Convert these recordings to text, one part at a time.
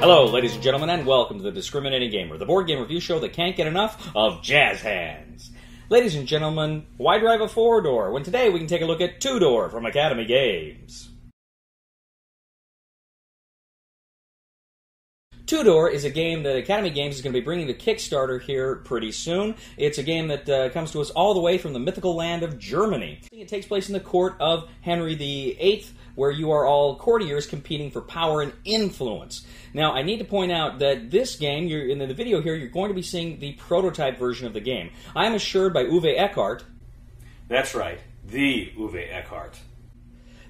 Hello, ladies and gentlemen, and welcome to The Discriminating Gamer, the board game review show that can't get enough of jazz hands. Ladies and gentlemen, why drive a four-door when today we can take a look at Tudor from Academy Games? Tudor is a game that Academy Games is going to be bringing to Kickstarter here pretty soon. It's a game that comes to us all the way from the mythical land of Germany. It takes place in the court of Henry VIII, where you are all courtiers competing for power and influence. Now, I need to point out that this game, in the video here, you're going to be seeing the prototype version of the game. I am assured by Uwe Eckhart, that's right, the Uwe Eckhart,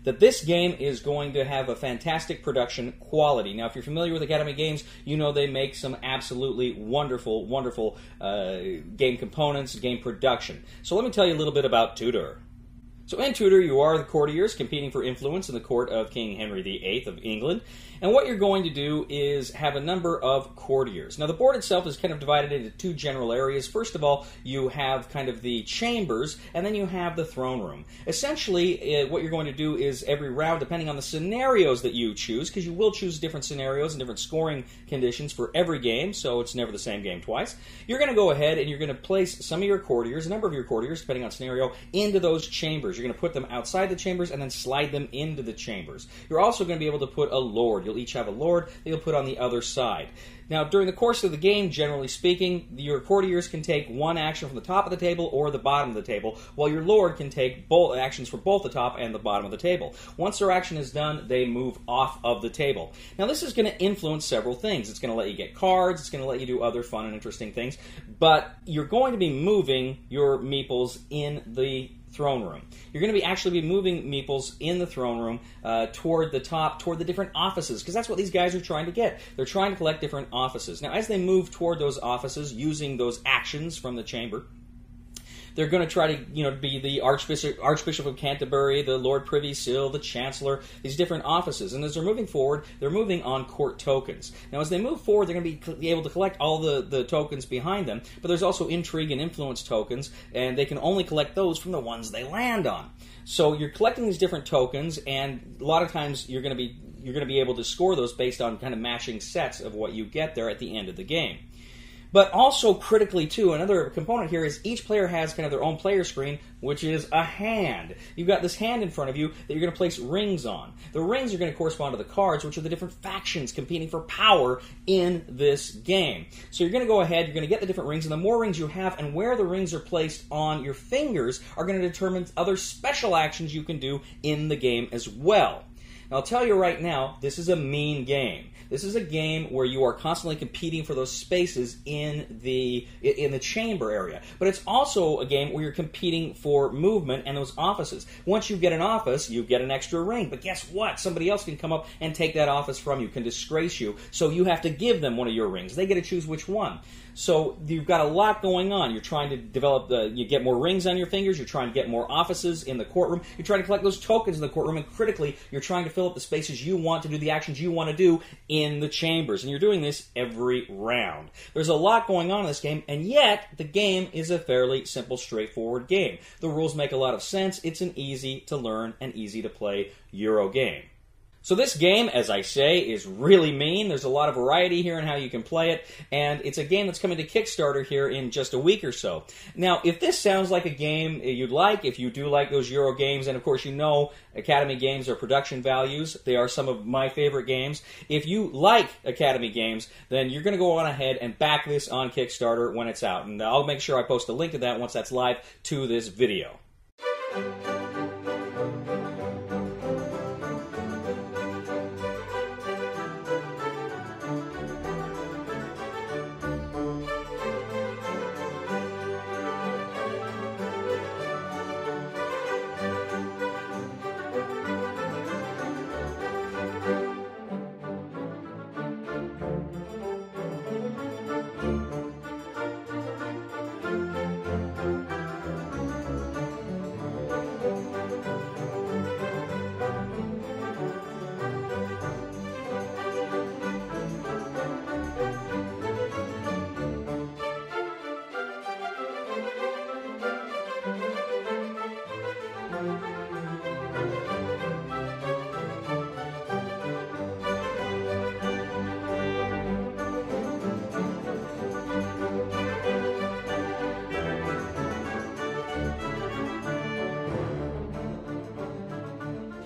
that this game is going to have a fantastic production quality. Now, if you're familiar with Academy Games, you know they make some absolutely wonderful, wonderful game components, game production. So let me tell you a little bit about Tudor. So in Tudor, you are the courtiers competing for influence in the court of King Henry VIII of England. And what you're going to do is have a number of courtiers. Now, the board itself is kind of divided into two general areas. First of all, you have kind of the chambers, and then you have the throne room. Essentially, what you're going to do is every round, depending on the scenarios that you choose, because you will choose different scenarios and different scoring conditions for every game, so it's never the same game twice, you're going to go ahead and you're going to place some of your courtiers, a number of your courtiers, depending on scenario, into those chambers. You're going to put them outside the chambers and then slide them into the chambers. You're also going to be able to put a lord. You'll each have a lord that you'll put on the other side. Now, during the course of the game, generally speaking, your courtiers can take one action from the top of the table or the bottom of the table, while your lord can take both actions from both the top and the bottom of the table. Once their action is done, they move off of the table. Now, this is going to influence several things. It's going to let you get cards, it's going to let you do other fun and interesting things, but you're going to be moving your meeples in the throne room. You're going to be actually be moving meeples in the throne room toward the top, toward the different offices, because that's what these guys are trying to get. They're trying to collect different offices. Now, as they move toward those offices using those actions from the chamber, they're going to try to, be the Archbishop of Canterbury, the Lord Privy Seal, the Chancellor, these different offices. And as they're moving forward, they're moving on court tokens. Now, as they move forward, they're going to be able to collect all the tokens behind them, but there's also intrigue and influence tokens, and they can only collect those from the ones they land on. So you're collecting these different tokens, and a lot of times you're going to be able to score those based on kind of matching sets of what you get there at the end of the game. But also critically, too, another component here is each player has kind of their own player screen, which is a hand. You've got this hand in front of you that you're going to place rings on. The rings are going to correspond to the cards, which are the different factions competing for power in this game. So you're going to go ahead, you're going to get the different rings, and the more rings you have and where the rings are placed on your fingers are going to determine other special actions you can do in the game as well. Now, I'll tell you right now, this is a mean game. This is a game where you are constantly competing for those spaces in the chamber area. But it's also a game where you're competing for movement and those offices. Once you get an office, you get an extra ring. But guess what? Somebody else can come up and take that office from you, can disgrace you. So you have to give them one of your rings. They get to choose which one. So you've got a lot going on. You're trying to develop you get more rings on your fingers. You're trying to get more offices in the courtroom. You're trying to collect those tokens in the courtroom. And critically, you're trying to fill up the spaces you want to do the actions you want to do in the chambers. And you're doing this every round. There's a lot going on in this game, and yet the game is a fairly simple, straightforward game. The rules make a lot of sense. It's an easy to learn and easy to play Euro game. So this game, as I say, is really mean. There's a lot of variety here in how you can play it, and it's a game that's coming to Kickstarter here in just a week or so. Now, if this sounds like a game you'd like, if you do like those Euro games, and of course you know Academy Games are production values, they are some of my favorite games. If you like Academy Games, then you're going to go on ahead and back this on Kickstarter when it's out, and I'll make sure I post a link to that once that's live to this video.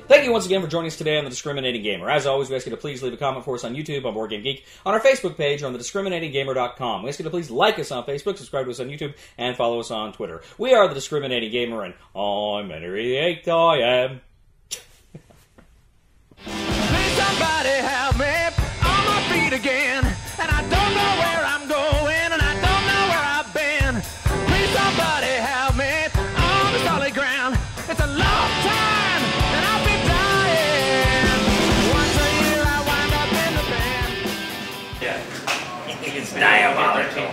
Thank you once again for joining us today on The Discriminating Gamer. As always, we ask you to please leave a comment for us on YouTube, on Board Game Geek, on our Facebook page, or on thediscriminatinggamer.com. We ask you to please like us on Facebook, subscribe to us on YouTube, and follow us on Twitter. We are The Discriminating Gamer, and I'm Henry VIII, I am. Please somebody help me on my feet again, and I don't know where I'm going, and I don't know where I've been. Please somebody help me on the solid ground. It's a long time, and I'll be dying. Once a year I wind up in the band. Yeah. It's diabolical.